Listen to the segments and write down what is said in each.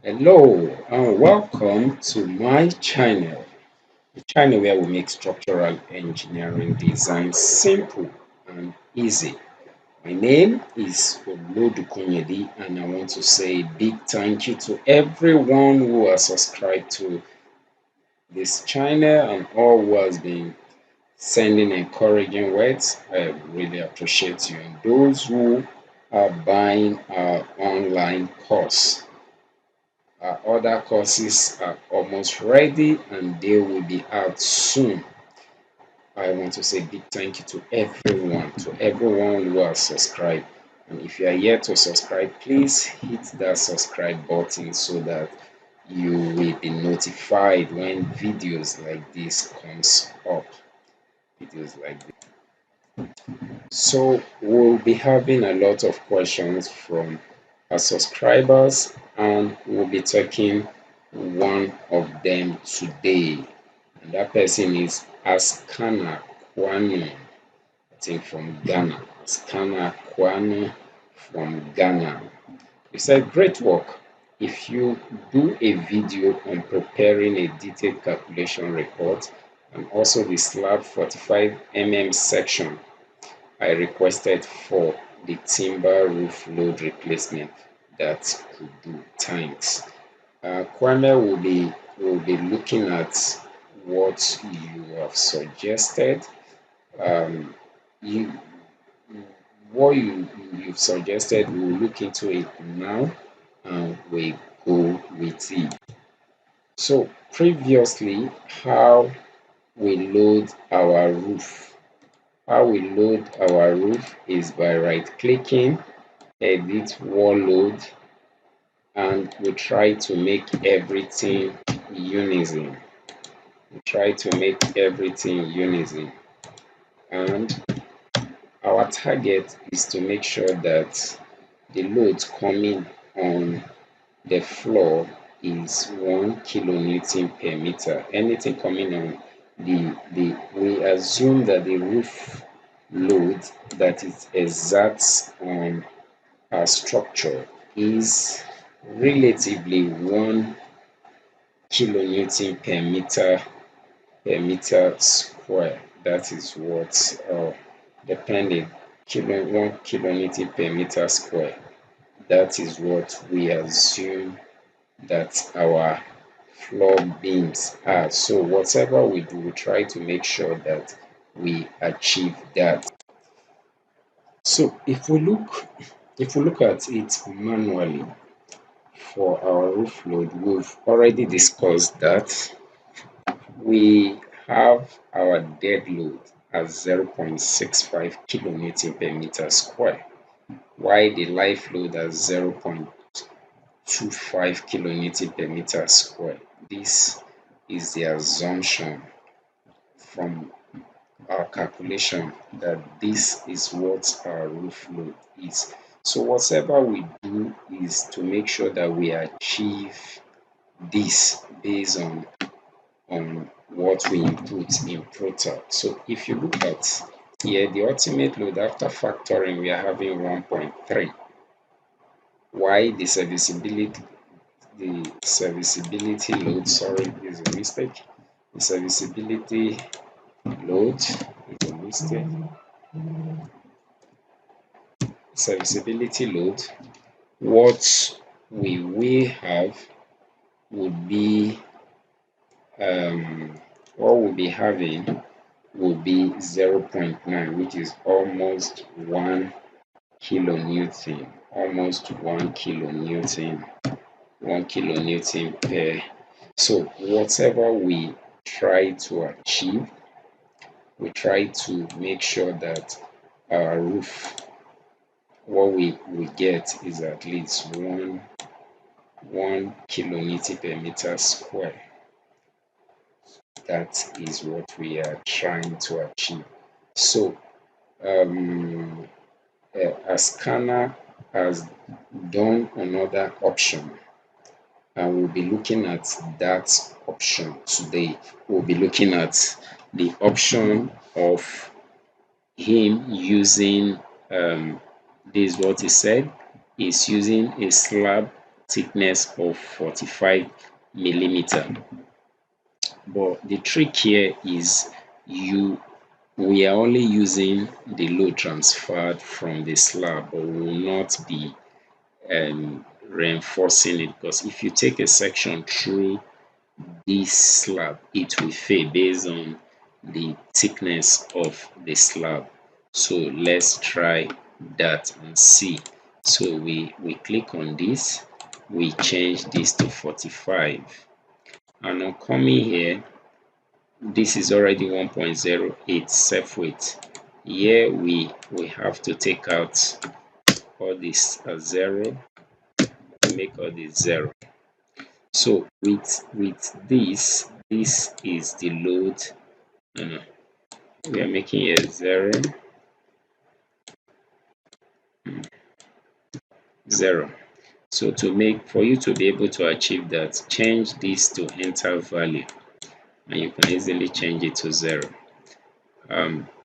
Hello and welcome to my channel, the channel where we make structural engineering design simple and easy. My name is Olodukunyedi and I want to say a big thank you to everyone who has subscribed to this channel and all who has been sending encouraging words. I really appreciate you, and those who are buying our online course. Our other courses are almost ready and they will be out soon. I want to say big thank you to everyone who has subscribed. And if you are yet to subscribe, please hit that subscribe button so that you will be notified when videos like this comes up. Videos like this. So we'll be having a lot of questions from our subscribers and we'll be taking one of them today. And that person is Askana Kwanu, I think from Ghana. Askana Kwanu from Ghana. He said, great work. If you do a video on preparing a detailed calculation report and also the slab 45 section I requested for the timber roof load replacement that could do. Thanks. Kwame will be looking at what you have suggested. Um, you what you've suggested, we will look into it now and we go with it. So previously, how we load our roof. How we load our roof is by right-clicking, edit wall load, and we try to make everything unison. We try to make everything unison. And our target is to make sure that the load coming on the floor is 1 kilonewton per meter. Anything coming on we assume that the roof load that is exact on our structure is relatively 1 kilonewton per meter square. That is what depending 1 kilonewton per meter square. That is what we assume that our floor beams are. So whatever we do, we try to make sure that we achieve that. So if we look at it manually for our roof load, we've already discussed that we have our dead load as 0.65 kilonewton per meter square, while the live load as 0.25 kilonewton per meter square. This is the assumption from our calculation that this is what our roof load is. So whatever we do is to make sure that we achieve this based on what we input in prota. So if you look at here, the ultimate load after factoring, we are having 1.3. Why the serviceability load, sorry, is a mistake. The serviceability load is a mistake. Serviceability load, what we will have would be what we'll be having will be 0.9, which is almost 1 kilonewton, almost 1 kilonewton, 1 kilonewton per. So whatever we try to achieve, we try to make sure that our roof, what we get is at least 1 kilonewton per meter square. That is what we are trying to achieve. So Ascana has done another option and we'll be looking at that option today. We'll be looking at the option of him using this is what he said, is using a slab thickness of 45 millimeter. But the trick here is we are only using the load transferred from the slab, but we will not be reinforcing it, because if you take a section through this slab, it will fail based on the thickness of the slab. So let's try that and see. So we click on this, we change this to 45, and on coming here, this is already 1.08 self weight. Here we have to take out all this as 0, make all this 0. So with this is the load. We are making it 0, 0. So for you to be able to achieve that, change this to enter value, and you can easily change it to 0.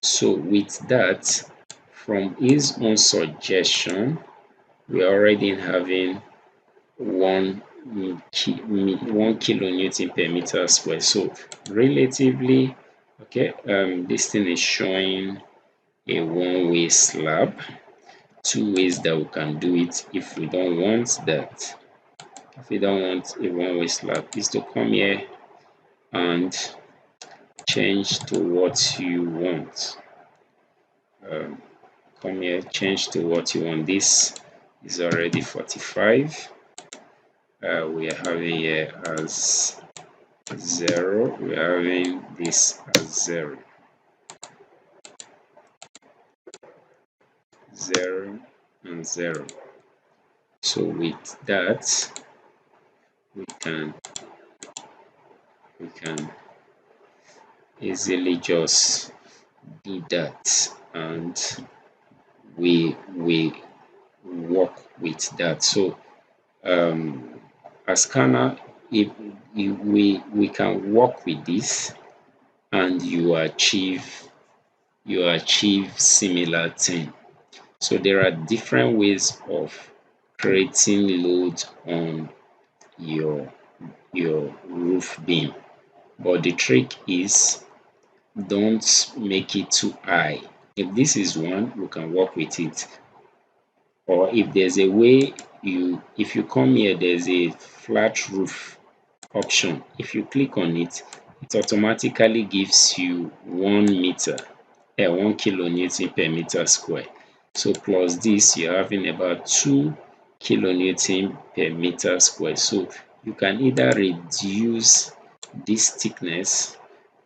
So with that, from his own suggestion, we are already having 1 kilonewton per meter square. So relatively, okay, this thing is showing a one-way slab. 2 ways that we can do it if we don't want that. If we don't want a one-way slab, is to come here and change to what you want. Come here, change to what you want. This is already 45. We are having here as 0. We are having this as 0. 0 and 0. So with that, we can easily just do that, and we work with that. So as scanner, if we can work with this, and you achieve similar thing. So there are different ways of creating load on your roof beam, but the trick is, don't make it too high. If this is one, we can work with it. Or if there's a way, if you come here, there's a flat roof option. If you click on it, it automatically gives you 1 meter, 1 kilonewton per meter square. So plus this, you're having about 2 kilonewton per meter square. So you can either reduce this thickness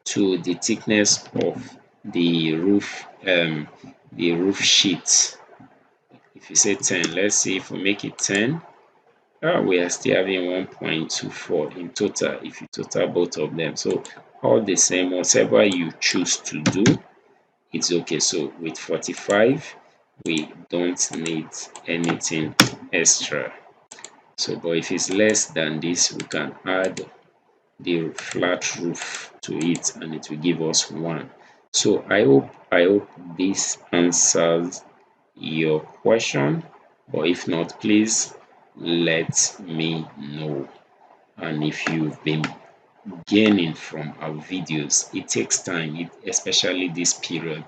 to the thickness of the roof sheet. If you say 10, let's see if we make it 10. We are still having 1.24 in total if you total both of them. So all the same, whatever you choose to do, it's okay. So with 45, we don't need anything extra. So but if it's less than this, we can add the flat roof to it, and it will give us 1. So I hope this answers your question, but if not, please let me know. And if you've been gaining from our videos, it takes time, especially this period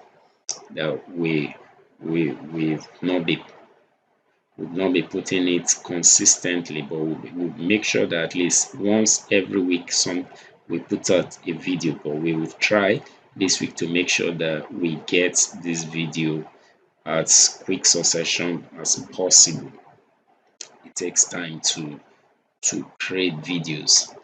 that we've not be putting it consistently, but we'll make sure that at least once every week we put out a video. But we will try this week to make sure that we get this video as quick succession as possible. It takes time to create videos,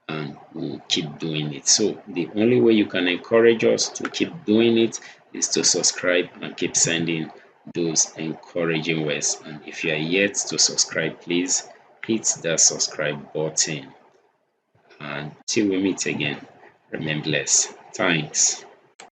and we'll keep doing it. So the only way you can encourage us to keep doing it is to subscribe and keep sending those encouraging words. And if you are yet to subscribe, please hit that subscribe button. And till we meet again, remain blessed. Thanks.